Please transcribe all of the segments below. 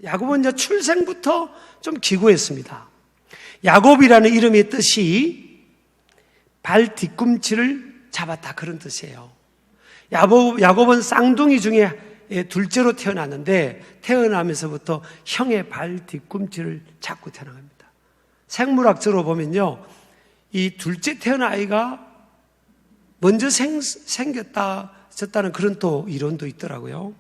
야곱은 이제 출생부터 좀 기구했습니다. 야곱이라는 이름의 뜻이 발 뒤꿈치를 잡았다, 그런 뜻이에요. 야곱은 쌍둥이 중에 둘째로 태어났는데 태어나면서부터 형의 발 뒤꿈치를 잡고 태어납니다. 생물학적으로 보면요, 이 둘째 태어난 아이가 먼저 생겼다는 그런 또 이론도 있더라고요.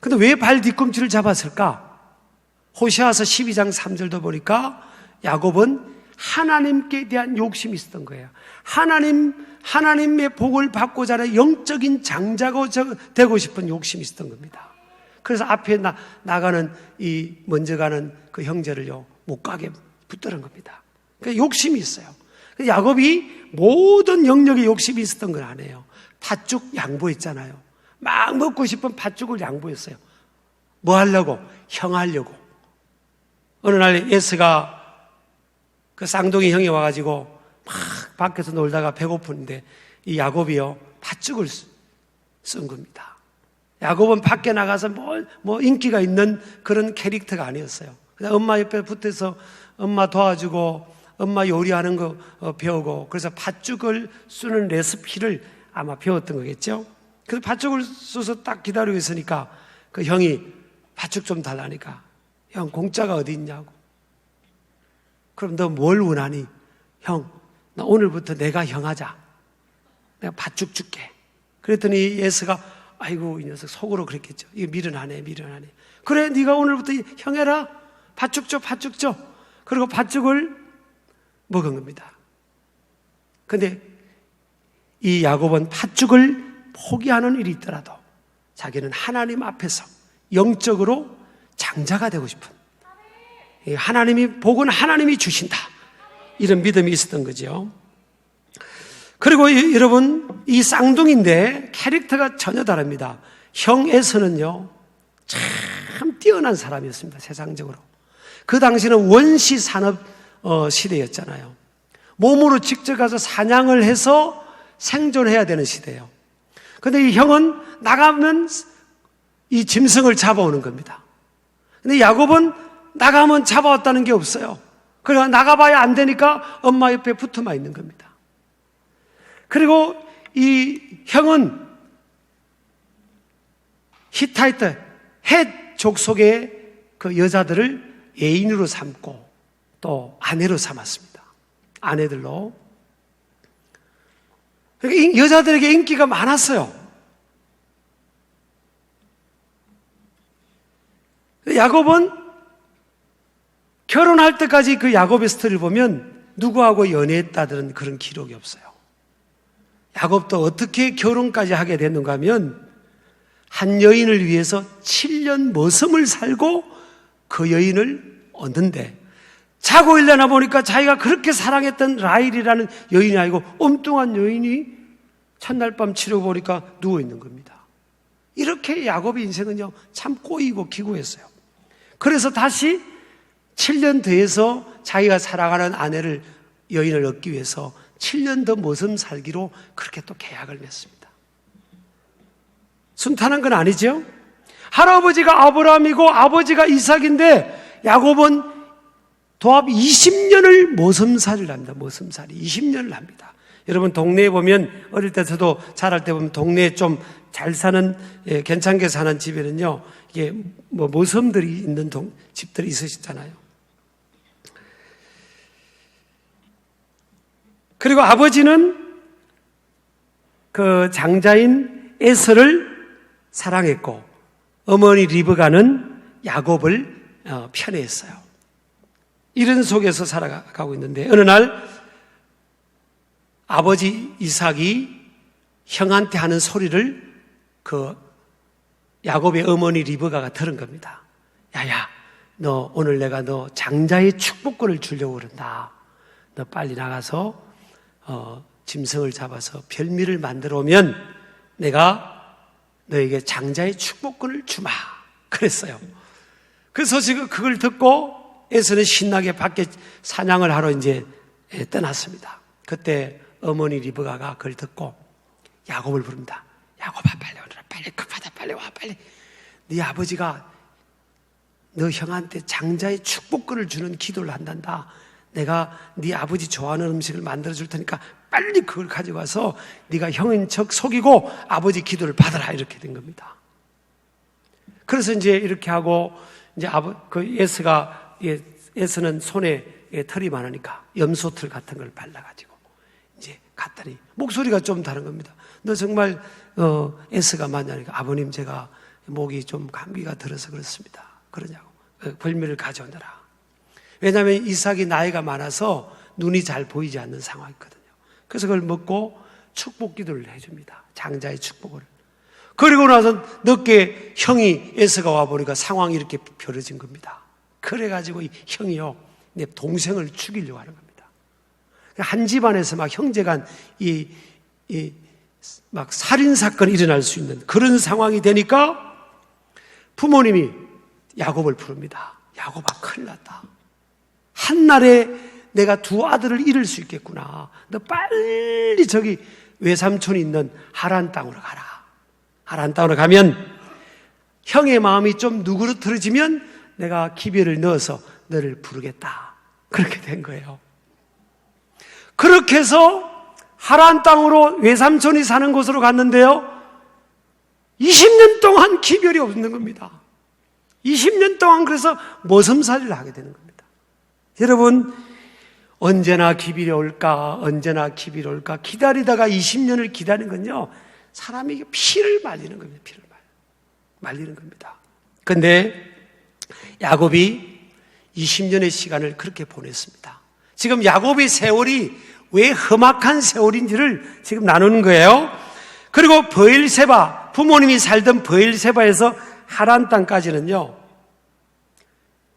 근데 왜 발 뒤꿈치를 잡았을까? 호세아서 12장 3절도 보니까 야곱은 하나님께 대한 욕심이 있었던 거예요. 하나님의 복을 받고자 하는 영적인 장자가 되고 싶은 욕심이 있었던 겁니다. 그래서 앞에 나가는 먼저 가는 그 형제를요, 못 가게 붙드는 겁니다. 그러니까 욕심이 있어요. 야곱이 모든 영역에 욕심이 있었던 건 아니에요. 팥죽 양보했잖아요. 막 먹고 싶은 팥죽을 양보했어요. 뭐 하려고? 형 하려고. 어느 날 에스가 그 쌍둥이 형이 와가지고 막 밖에서 놀다가 배고픈데 이 야곱이요, 팥죽을 쓴 겁니다. 야곱은 밖에 나가서 뭐 인기가 있는 그런 캐릭터가 아니었어요. 그냥 엄마 옆에 붙어서 엄마 도와주고 엄마 요리하는 거 배우고, 그래서 팥죽을 쓰는 레시피를 아마 배웠던 거겠죠. 그래서 팥죽을 써서 딱 기다리고 있으니까 그 형이 팥죽 좀 달라니까, 형 공짜가 어디 있냐고. 그럼 너 뭘 원하니? 형, 나 오늘부터 내가 형 하자. 내가 팥죽 줄게. 그랬더니 예스가 아이고 이 녀석 속으로 그랬겠죠. 이거 미련하네. 그래, 네가 오늘부터 형 해라. 팥죽 줘. 그리고 팥죽을 먹은 겁니다. 근데 이 야곱은 팥죽을 포기하는 일이 있더라도 자기는 하나님 앞에서 영적으로 장자가 되고 싶은, 하나님이 복은 하나님이 주신다, 이런 믿음이 있었던 거죠. 그리고 여러분, 이 쌍둥이인데 캐릭터가 전혀 다릅니다. 형 에서는요, 참 뛰어난 사람이었습니다. 세상적으로. 그 당시는 원시 산업 시대였잖아요. 몸으로 직접 가서 사냥을 해서 생존해야 되는 시대예요. 근데 이 형은 나가면 이 짐승을 잡아오는 겁니다. 근데 야곱은 나가면 잡아왔다는 게 없어요. 그러니까 나가봐야 안 되니까 엄마 옆에 붙어만 있는 겁니다. 그리고 이 형은 히타이트, 헷 족속의 그 여자들을 애인으로 삼고 또 아내로 삼았습니다. 아내들로. 그러니까 여자들에게 인기가 많았어요. 야곱은 결혼할 때까지 그 야곱의 스토리를 보면 누구하고 연애했다는 그런 기록이 없어요. 야곱도 어떻게 결혼까지 하게 됐는가 하면 한 여인을 위해서 7년 머슴을 살고 그 여인을 얻는데, 자고 일어나 보니까 자기가 그렇게 사랑했던 라헬이라는 여인이 아니고 엉뚱한 여인이 첫날 밤 치르고 보니까 누워있는 겁니다. 이렇게 야곱의 인생은요, 참 꼬이고 기구했어요. 그래서 다시 7년 더해서 자기가 사랑하는 여인을 얻기 위해서 7년 더 머슴 살기로 그렇게 또 계약을 맺습니다. 순탄한 건 아니죠? 할아버지가 아브라함이고 아버지가 이삭인데 야곱은 도합 20년을 머슴살이를 합니다. 머슴살이 20년을 합니다. 여러분 동네에 보면, 어릴 때 저도 자랄 때 보면 동네에 좀 잘 사는, 괜찮게 사는 집에는요, 이게 뭐 머슴들이 있는 집들이 있으시잖아요. 그리고 아버지는 그 장자인 에서를 사랑했고 어머니 리브가는 야곱을 편애했어요. 이런 속에서 살아가고 있는데, 어느 날 아버지 이삭이 형한테 하는 소리를 그 야곱의 어머니 리브가가 들은 겁니다. 야야, 너 오늘 내가 너 장자의 축복권을 주려고 그런다. 너 빨리 나가서 짐승을 잡아서 별미를 만들어 오면 내가 너에게 장자의 축복권을 주마. 그랬어요. 그 소식을 그걸 듣고 에서는 신나게 밖에 사냥을 하러 이제 떠났습니다. 그때 어머니 리브가가 그걸 듣고 야곱을 부릅니다. 야곱아, 빨리 오너라. 빨리 급하다. 빨리 와. 빨리. 네 아버지가 너 형한테 장자의 축복권을 주는 기도를 한단다. 내가 네 아버지 좋아하는 음식을 만들어 줄 테니까 빨리 그걸 가져가서 네가 형인 척 속이고 아버지 기도를 받아라. 이렇게 된 겁니다. 그래서 이제 이렇게 하고 이제 에서는 손에 털이 많으니까 염소털 같은 걸 발라가지고 이제 갔더니 목소리가 좀 다른 겁니다. 너 정말 에서가 맞냐니까 아버님 제가 목이 좀 감기가 들어서 그렇습니다. 그러냐고 벌미를 가져오느라. 왜냐하면 이삭이 나이가 많아서 눈이 잘 보이지 않는 상황이거든요. 그래서 그걸 먹고 축복 기도를 해줍니다. 장자의 축복을. 그리고 나서 늦게 형이 에서가 와보니까 상황이 이렇게 벌어진 겁니다. 그래가지고 이 형이요 내 동생을 죽이려고 하는 겁니다. 한 집안에서 막 형제간 막 살인 사건이 일어날 수 있는 그런 상황이 되니까 부모님이 야곱을 부릅니다. 야곱아 큰일 났다. 한날에 내가 두 아들을 잃을 수 있겠구나. 너 빨리 저기 외삼촌이 있는 하란 땅으로 가라. 하란 땅으로 가면 형의 마음이 좀 누그러뜨려지면 내가 기별을 넣어서 너를 부르겠다. 그렇게 된 거예요. 그렇게 해서 하란 땅으로 외삼촌이 사는 곳으로 갔는데요. 20년 동안 기별이 없는 겁니다. 20년 동안 그래서 머슴살이를 하게 되는 겁니다. 여러분 언제나 기별이 올까 언제나 기별이 올까 기다리다가 20년을 기다리는 건요 사람이 피를 말리는 겁니다. 피를 말리는 겁니다. 그런데 야곱이 20년의 시간을 그렇게 보냈습니다. 지금 야곱의 세월이 왜 험악한 세월인지를 지금 나누는 거예요. 그리고 브엘세바 부모님이 살던 브엘세바에서 하란 땅까지는요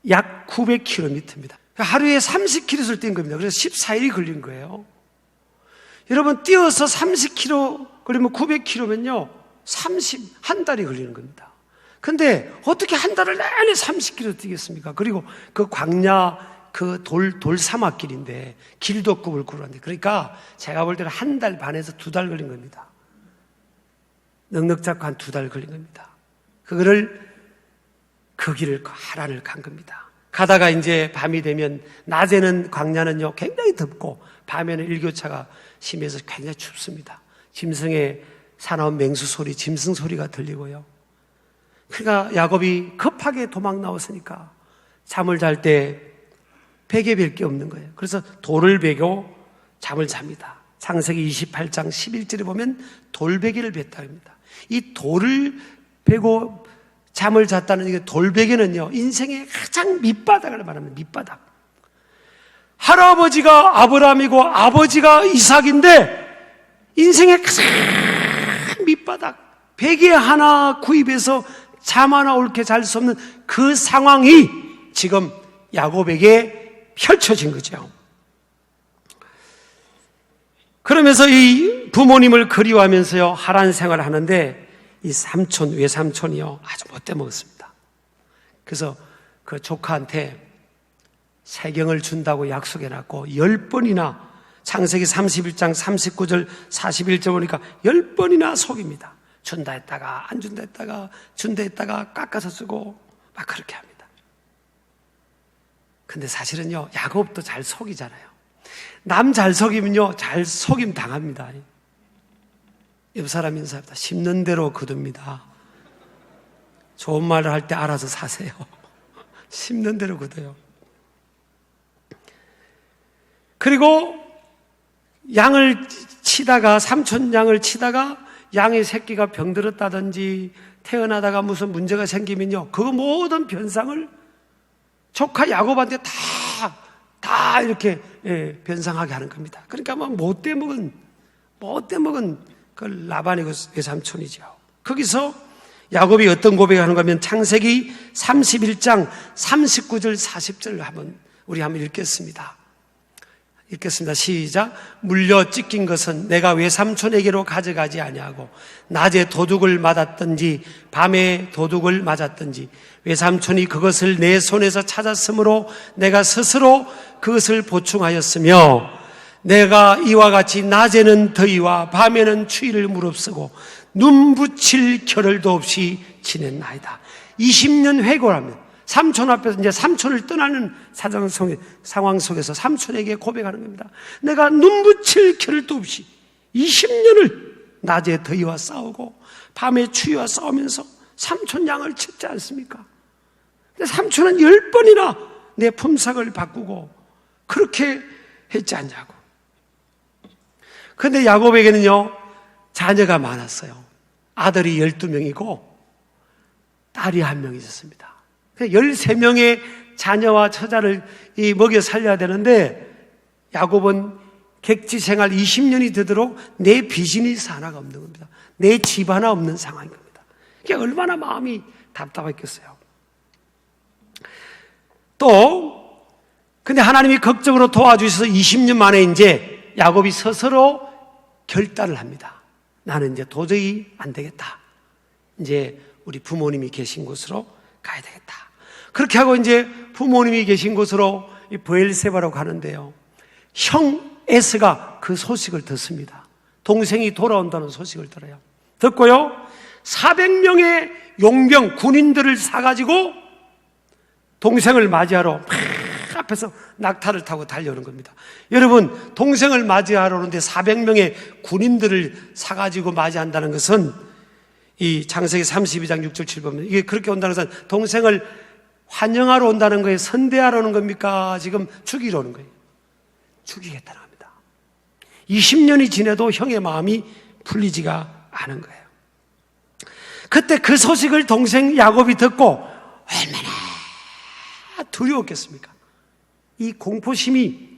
약 900km입니다. 하루에 30km를 뛴 겁니다. 그래서 14일이 걸린 거예요. 여러분 뛰어서 30km 그러면 900km면요 한 달이 걸리는 겁니다. 근데 어떻게 한 달을 내내 30km 뛰겠습니까? 그리고 그 광야 그 돌사막길인데 길도 꾸불꾸불한데 그러니까 제가 볼 때는 한 달 반에서 2달 걸린 겁니다. 넉넉 잡고 한 2달 걸린 겁니다. 그 길을 하란을 간 겁니다. 가다가 이제 밤이 되면 낮에는 광야는요 굉장히 덥고 밤에는 일교차가 심해서 굉장히 춥습니다. 짐승의 사나운 맹수 소리, 짐승 소리가 들리고요. 그러니까 야곱이 급하게 도망 나왔으니까 잠을 잘 때 베개 별 게 없는 거예요. 그래서 돌을 베고 잠을 잡니다. 창세기 28장 11절에 보면 돌베개를 뱉다 합니다. 이 돌을 베고 잠을 잤다는 이 돌베개는요 인생의 가장 밑바닥을 말합니다. 밑바닥. 할아버지가 아브라함이고 아버지가 이삭인데 인생의 가장 밑바닥 베개 하나 구입해서 잠 하나 옳게 잘 수 없는 그 상황이 지금 야곱에게 펼쳐진 거죠. 그러면서 이 부모님을 그리워하면서요 하란 생활을 하는데 이 외삼촌이요 아주 못돼 먹었습니다. 그래서 그 조카한테 세경을 준다고 약속해놨고 10번이나 창세기 31장 39절 41절 보니까 10번이나 속입니다. 준다 했다가 안 준다 했다가 준다 했다가 깎아서 쓰고 막 그렇게 합니다. 근데 사실은요 야곱도 잘 속이잖아요. 남 잘 속이면요 잘 속임 당합니다. 옆 사람 인사합니다. 심는 대로 거둡니다. 좋은 말을 할 때 알아서 사세요. 심는 대로 거둬요. 그리고 양을 치다가 삼촌 양을 치다가 양의 새끼가 병들었다든지 태어나다가 무슨 문제가 생기면요 그 모든 변상을 조카 야곱한테 다 이렇게 변상하게 하는 겁니다. 그러니까 막 못돼 먹은 그 라반의 그 외삼촌이죠. 거기서 야곱이 어떤 고백을 하는가 하면 창세기 31장 39절 40절을 우리 한번 읽겠습니다. 시작. 물려 찢긴 것은 내가 외삼촌에게로 가져가지 아니하고 낮에 도둑을 맞았든지 밤에 도둑을 맞았든지 외삼촌이 그것을 내 손에서 찾았으므로 내가 스스로 그것을 보충하였으며 내가 이와 같이 낮에는 더위와 밤에는 추위를 무릅쓰고 눈 붙일 겨를도 없이 지냈나이다. 20년 회고를 하면 삼촌 앞에서 이제 삼촌을 떠나는 상황 속에서 삼촌에게 고백하는 겁니다. 내가 눈붙일 겨를도 없이 20년을 낮에 더위와 싸우고 밤에 추위와 싸우면서 삼촌 양을 찾지 않습니까? 근데 삼촌은 10번이나 내 품삯을 바꾸고 그렇게 했지 않냐고. 그런데 야곱에게는요, 자녀가 많았어요. 아들이 12명이고 딸이 1명 있었습니다. 13명의 자녀와 처자를 먹여 살려야 되는데 야곱은 객지 생활 20년이 되도록 내 비즈니스 하나가 없는 겁니다. 내 집 하나 없는 상황인 겁니다. 이게 얼마나 마음이 답답했겠어요. 또 근데 하나님이 극적으로 도와주셔서 20년 만에 이제 야곱이 스스로 결단을 합니다. 나는 이제 도저히 안 되겠다. 이제 우리 부모님이 계신 곳으로 가야 되겠다. 그렇게 하고 이제 부모님이 계신 곳으로 브엘세바로 가는데요. 형 에스가 그 소식을 듣습니다. 동생이 돌아온다는 소식을 들어요. 듣고요, 400명의 용병 군인들을 사가지고 동생을 맞이하러 앞에서 낙타를 타고 달려오는 겁니다. 여러분, 동생을 맞이하러 오는데 400명의 군인들을 사가지고 맞이한다는 것은 이 창세기 32장 6절 7절 이게 그렇게 온다는 것은 동생을 환영하러 온다는 거예요? 선대하러 오는 겁니까? 지금 죽이러 오는 거예요. 죽이겠다는 겁니다. 20년이 지내도 형의 마음이 풀리지가 않은 거예요. 그때 그 소식을 동생 야곱이 듣고 얼마나 두려웠겠습니까? 이 공포심이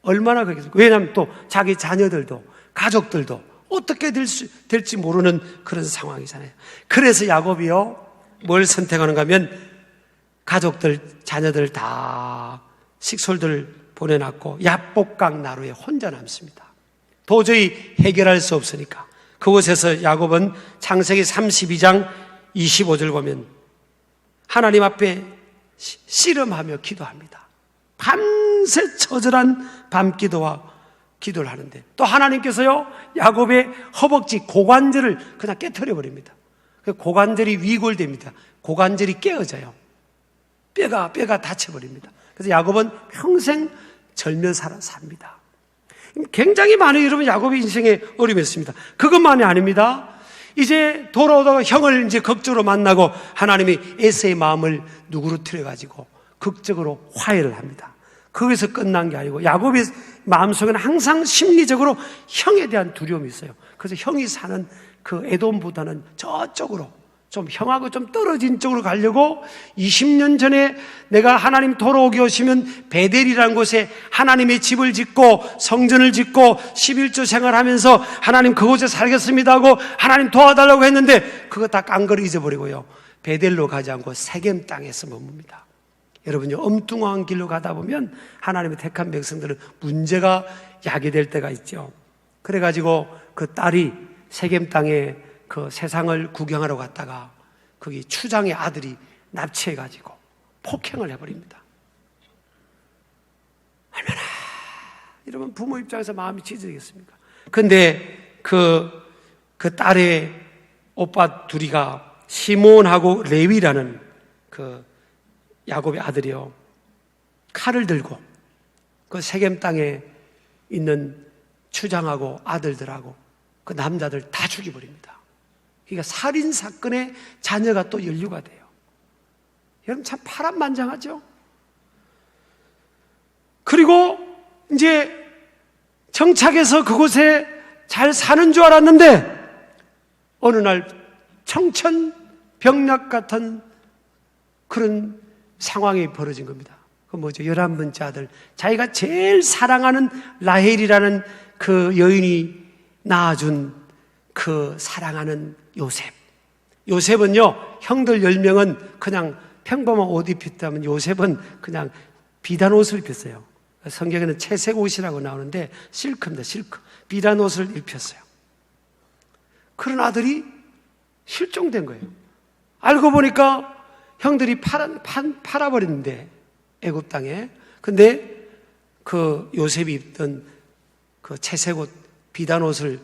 얼마나 그랬겠습니까? 왜냐하면 또 자기 자녀들도 가족들도 어떻게 될지 모르는 그런 상황이잖아요. 그래서 야곱이요, 뭘 선택하는가 하면 가족들, 자녀들 다 식솔들 보내놨고 야복강 나루에 혼자 남습니다. 도저히 해결할 수 없으니까 그곳에서 야곱은 창세기 32장 25절 보면 하나님 앞에 씨름하며 기도합니다. 밤새 처절한 밤기도와 기도를 하는데 또 하나님께서요, 야곱의 허벅지 고관절을 그냥 깨트려 버립니다. 고관절이 위골됩니다. 고관절이 깨어져요. 뼈가 다쳐버립니다. 그래서 야곱은 평생 절며 삽니다. 굉장히 많은 여러분 야곱의 인생에 어려움이었습니다. 그것만이 아닙니다. 이제 돌아오다가 형을 이제 극적으로 만나고 하나님이 에서의 마음을 누그러뜨려 가지고 극적으로 화해를 합니다. 거기서 끝난 게 아니고 야곱의 마음속에는 항상 심리적으로 형에 대한 두려움이 있어요. 그래서 형이 사는 그 에돔보다는 저쪽으로 좀 형하고 좀 떨어진 쪽으로 가려고 20년 전에 내가 하나님 돌아오게 오시면 베델이라는 곳에 하나님의 집을 짓고 성전을 짓고 11조 생활하면서 하나님 그곳에 살겠습니다 하고 하나님 도와달라고 했는데 그거 다 깡그리 잊어버리고요, 베델로 가지 않고 세겜 땅에서 머뭅니다. 여러분요, 엉뚱한 길로 가다 보면 하나님의 택한 백성들은 문제가 야기될 때가 있죠. 그래가지고 그 딸이 세겜 땅에 그 세상을 구경하러 갔다가 거기 추장의 아들이 납치해가지고 폭행을 해버립니다. 얼마나 여러분 부모 입장에서 마음이 찢어지겠습니까? 근데 그 딸의 오빠 둘이가 시몬하고 레위라는 그 야곱의 아들이요, 칼을 들고 그 세겜 땅에 있는 추장하고 아들들하고 그 남자들 다 죽여버립니다. 그러니까 살인사건의 자녀가 또 연루가 돼요. 여러분 참 파란만장하죠? 그리고 이제 정착해서 그곳에 잘 사는 줄 알았는데 어느 날 청천벽력 같은 그런 상황이 벌어진 겁니다. 그 뭐죠? 11번째 아들, 자기가 제일 사랑하는 라헬이라는 그 여인이 낳아준 그 사랑하는 요셉. 요셉은요, 형들 10명은 그냥 평범한 옷 입혔다면 요셉은 그냥 비단 옷을 입혔어요. 성경에는 채색 옷이라고 나오는데 실크입니다. 실크. 비단 옷을 입혔어요. 그런 아들이 실종된 거예요. 알고 보니까 형들이 팔아버렸는데 애굽 땅에. 근데 그 요셉이 입던 그 채색 옷, 비단 옷을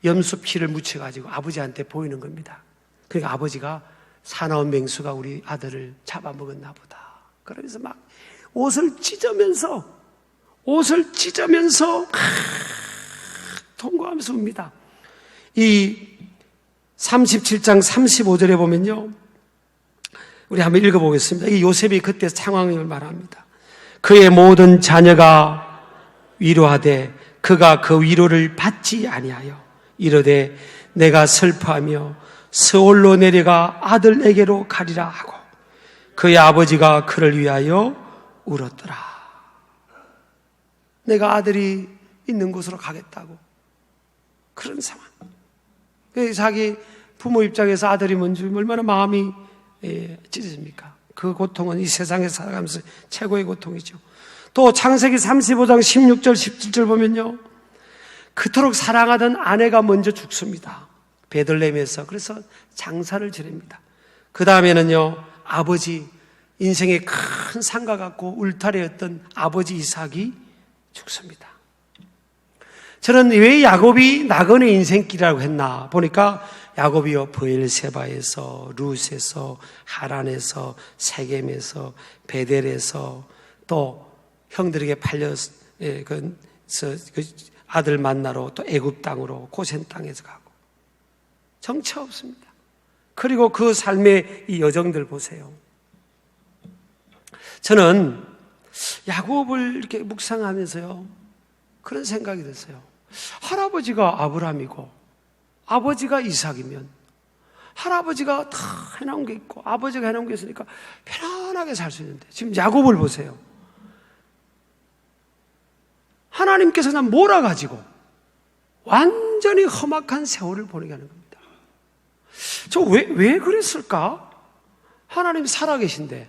염소피를 묻혀가지고 아버지한테 보이는 겁니다. 그러니까 아버지가 사나운 맹수가 우리 아들을 잡아먹었나 보다. 그러면서 막 옷을 찢으면서 통곡하면서 웁니다. 이 37장 35절에 보면요, 우리 한번 읽어보겠습니다. 이 요셉이 그때 상황을 말합니다. 그의 모든 자녀가 위로하되 그가 그 위로를 받지 아니하여 이르되 내가 슬퍼하며 서울로 내려가 아들에게로 가리라 하고 그의 아버지가 그를 위하여 울었더라. 내가 아들이 있는 곳으로 가겠다고. 그런 상황. 자기 부모 입장에서 아들이 뭔지 얼마나 마음이 찢어집니까? 그 고통은 이 세상에 살아가면서 최고의 고통이죠. 또 창세기 35장 16절 17절 보면요, 그토록 사랑하던 아내가 먼저 죽습니다. 베들레헴에서. 그래서 장사를 지냅니다. 그 다음에는요, 아버지, 인생의 큰 산과 같고 울타리였던 아버지 이삭이 죽습니다. 저는 왜 야곱이 나그네 인생길이라고 했나 보니까 야곱이요, 브엘세바에서, 룻에서, 하란에서, 세겜에서, 베델에서, 또 형들에게 팔려서 아들 만나러 또 애굽 땅으로 고센 땅에서 가고 정처 없습니다. 그리고 그 삶의 이 여정들 보세요. 저는 야곱을 이렇게 묵상하면서요, 그런 생각이 들었어요. 할아버지가 아브라함이고 아버지가 이삭이면 할아버지가 다 해놓은 게 있고 아버지가 해놓은 게 있으니까 편안하게 살 수 있는데, 지금 야곱을 보세요. 하나님께서 그냥 몰아가지고 완전히 험악한 세월을 보내게 하는 겁니다. 저 왜 그랬을까? 하나님 살아계신데,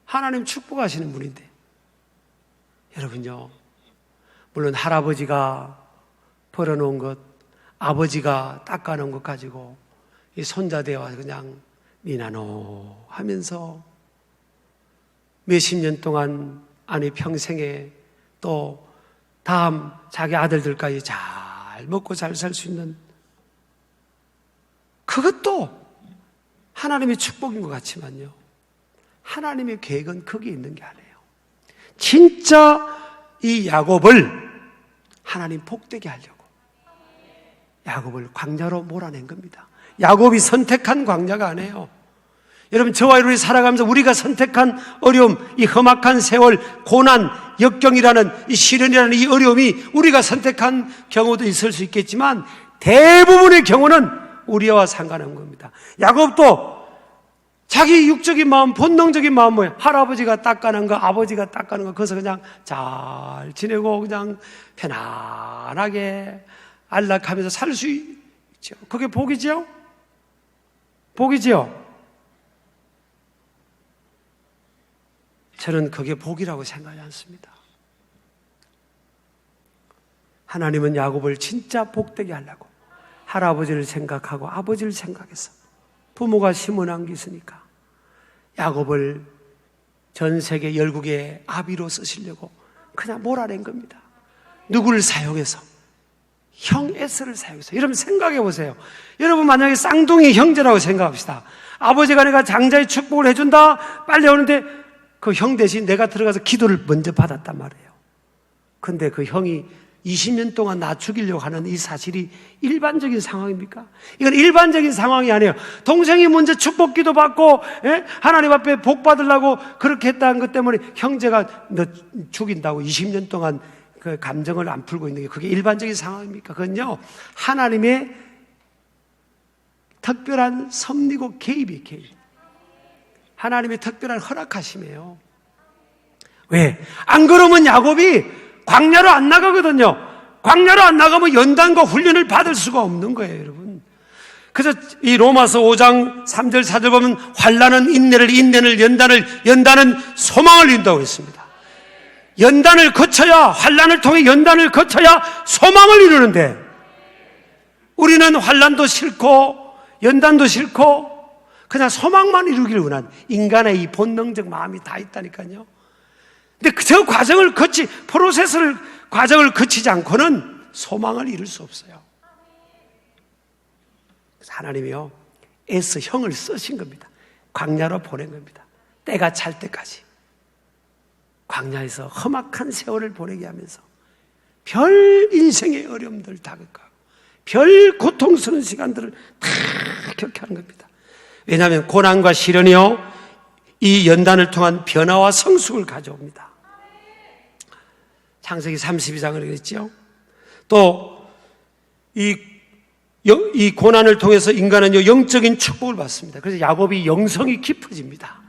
하나님 축복하시는 분인데. 여러분요, 물론 할아버지가 벌어놓은 것, 아버지가 닦아놓은 것 가지고 이 손자대와 그냥 니나노 하면서 몇십 년 동안, 아니 평생에 또 다음 자기 아들들까지 잘 먹고 잘 살 수 있는, 그것도 하나님의 축복인 것 같지만요, 하나님의 계획은 거기에 있는 게 아니에요. 진짜 이 야곱을 하나님 복되게 하려고 야곱을 광야로 몰아낸 겁니다. 야곱이 선택한 광야가 아니에요. 여러분, 저와 여러분이 살아가면서 우리가 선택한 어려움, 이 험악한 세월, 고난, 역경이라는 이 시련이라는 이 어려움이 우리가 선택한 경우도 있을 수 있겠지만 대부분의 경우는 우리와 상관없는 겁니다. 야곱도 자기 육적인 마음, 본능적인 마음, 뭐예요? 할아버지가 닦아낸 거, 아버지가 닦아낸 거, 거기서 그냥 잘 지내고 그냥 편안하게 안락하면서 살 수 있죠. 그게 복이죠? 복이죠? 저는 그게 복이라고 생각하지 않습니다. 하나님은 야곱을 진짜 복되게 하려고 할아버지를 생각하고 아버지를 생각해서, 부모가 심어놓은 게 있으니까 야곱을 전 세계 열국의 아비로 쓰시려고 그냥 몰아낸 겁니다. 누구를 사용해서? 형 에스를 사용해서. 여러분 생각해 보세요. 여러분 만약에 쌍둥이 형제라고 생각합시다. 아버지가 내가 장자의 축복을 해준다 빨리 오는데 그 형 대신 내가 들어가서 기도를 먼저 받았단 말이에요. 근데 그 형이 20년 동안 나 죽이려고 하는 이 사실이 일반적인 상황입니까? 이건 일반적인 상황이 아니에요. 동생이 먼저 축복 기도 받고, 하나님 앞에 복 받으려고 그렇게 했다는 것 때문에 형제가 너 죽인다고 20년 동안 그 감정을 안 풀고 있는 게 그게 일반적인 상황입니까? 그건요, 하나님의 특별한 섭리고 개입이 개입. 하나님의 특별한 허락하심이에요. 왜? 안 그러면 야곱이 광야로 안 나가거든요. 광야로 안 나가면 연단과 훈련을 받을 수가 없는 거예요, 여러분. 그래서 이 로마서 5장 3절 4절 보면 환난은 인내를, 인내는 연단은 소망을 이룬다고 했습니다. 연단을 거쳐야, 환난을 통해 연단을 거쳐야 소망을 이루는데, 우리는 환난도 싫고 연단도 싫고 그냥 소망만 이루기를 원하는 인간의 이 본능적 마음이 다 있다니까요. 근데 저 과정을 과정을 거치지 않고는 소망을 이룰 수 없어요. 그래서 하나님이요, 애써 형을 쓰신 겁니다. 광야로 보낸 겁니다. 때가 찰 때까지 광야에서 험악한 세월을 보내게 하면서 별 인생의 어려움들을 다급하고 별 고통스러운 시간들을 다 겪게 하는 겁니다. 왜냐하면 고난과 시련이요 이 연단을 통한 변화와 성숙을 가져옵니다. 창세기 32장을 그랬죠. 또 이 고난을 통해서 인간은 영적인 축복을 받습니다. 그래서 야곱이 영성이 깊어집니다.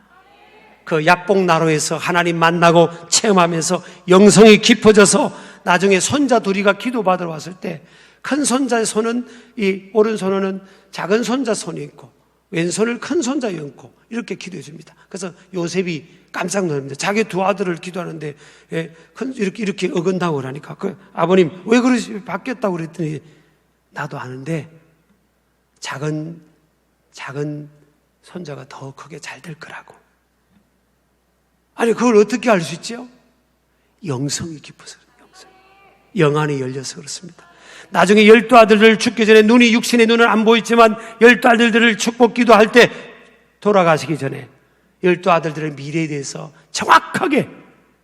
그 야복나루에서 하나님 만나고 체험하면서 영성이 깊어져서 나중에 손자 둘이가 기도받으러 왔을 때 큰 손자의 손은 이 오른손은 작은 손자 손이 있고 왼손을 큰 손자 얹고 이렇게 기도해 줍니다. 그래서 요셉이 깜짝 놀랍니다. 자기 두 아들을 기도하는데 이렇게 어긋나고 그러니까 아버님 왜 그러시 바뀌었다고 그랬더니 나도 아는데 작은 손자가 더 크게 잘 될 거라고. 아니 그걸 어떻게 알 수 있죠? 영성이 깊어서 그래요. 영안이 열려서 그렇습니다. 나중에 12아들들 죽기 전에 눈이 육신의 눈은 안 보이지만 12아들들을 축복 기도할 때 돌아가시기 전에 12아들들의 미래에 대해서 정확하게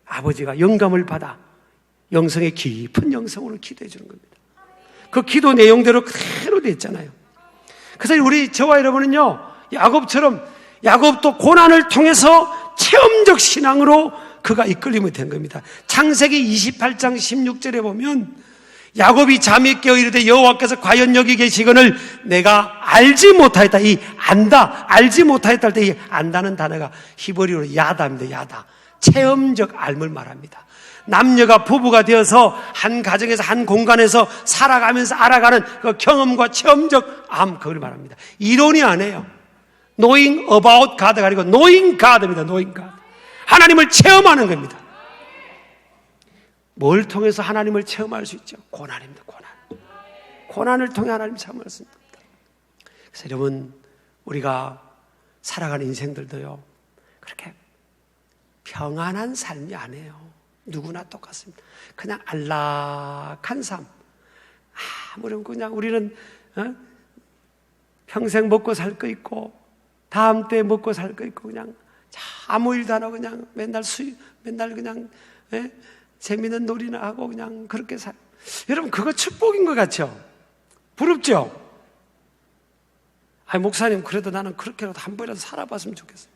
아버지가 영감을 받아 영성의 깊은 영성으로 기도해 주는 겁니다. 그 기도 내용대로 그대로 됐잖아요. 그래서 저와 여러분은요 야곱처럼 야곱도 고난을 통해서 체험적 신앙으로 그가 이끌림이 된 겁니다. 창세기 28장 16절에 보면 야곱이 잠이 깨어 이르되 여호와께서 과연 여기 계시거늘 내가 알지 못하였다. 이 안다, 알지 못하였다 할 때 이 안다는 단어가 히브리어로 야다입니다. 야다. 체험적 알을 말합니다. 남녀가 부부가 되어서 한 가정에서 한 공간에서 살아가면서 알아가는 그 경험과 체험적 암, 그걸 말합니다. 이론이 아니에요. Knowing about God가 아니고 knowing God입니다. knowing God. 하나님을 체험하는 겁니다. 뭘 통해서 하나님을 체험할 수 있죠? 고난입니다. 고난을 통해 하나님 체험할 수 있습니다. 그래서 여러분 우리가 살아가는 인생들도요 그렇게 평안한 삶이 아니에요. 누구나 똑같습니다. 그냥 안락한 삶. 아무런 그냥 우리는 평생 먹고 살 거 있고 다음 때 먹고 살 거 있고 그냥 아무 일도 안 하고 그냥 맨날 그냥 재미있는 놀이나 하고 그냥 그렇게 살. 여러분 그거 축복인 것 같죠? 부럽죠? 목사님 그래도 나는 그렇게라도 한 번이라도 살아봤으면 좋겠어요.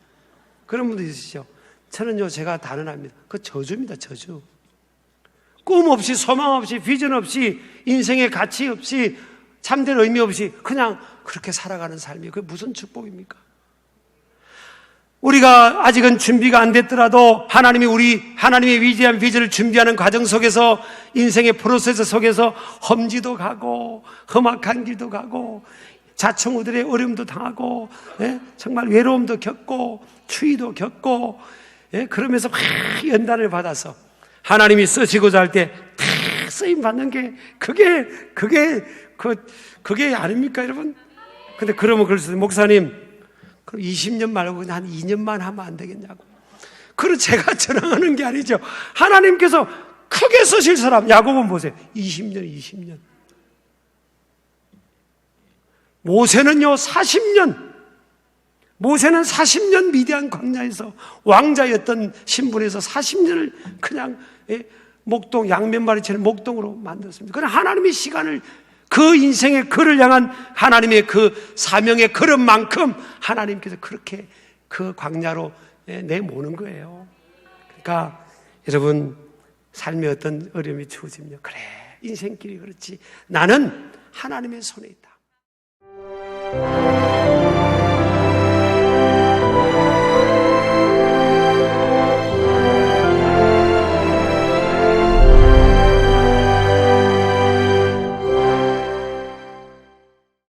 그런 분도 있으시죠? 저는요 제가 단언합니다. 그 저주입니다. 저주. 꿈 없이 소망 없이 비전 없이 인생의 가치 없이 참된 의미 없이 그냥 그렇게 살아가는 삶이 그게 무슨 축복입니까? 우리가 아직은 준비가 안 됐더라도 하나님의 위대한 비전을 준비하는 과정 속에서 인생의 프로세스 속에서 험지도 가고 험악한 길도 가고 자충우들의 어려움도 당하고 정말 외로움도 겪고 추위도 겪고 그러면서 막 연단을 받아서 하나님이 쓰시고자 할 때 다 쓰임 받는 게 그게 아닙니까 여러분? 근데 그러면 그러세요. 목사님 그럼 20년 말고 그냥 한 2년만 하면 안 되겠냐고. 그걸 제가 전항하는 게 아니죠. 하나님께서 크게 쓰실 사람 야곱은 보세요. 20년. 모세는요 40년. 모세는 40년 미디안 광야에서 왕자였던 신분에서 40년을 그냥 목동 양몇 마리처럼 목동으로 만들었습니다. 그러나 하나님의 시간을 그 인생의 그를 향한 하나님의 그 사명의 걸음만큼 하나님께서 그렇게 그 광야로 내모는 거예요. 그러니까 여러분 삶의 어떤 어려움이 주어지면 그래 인생길이 그렇지 나는 하나님의 손에 있다.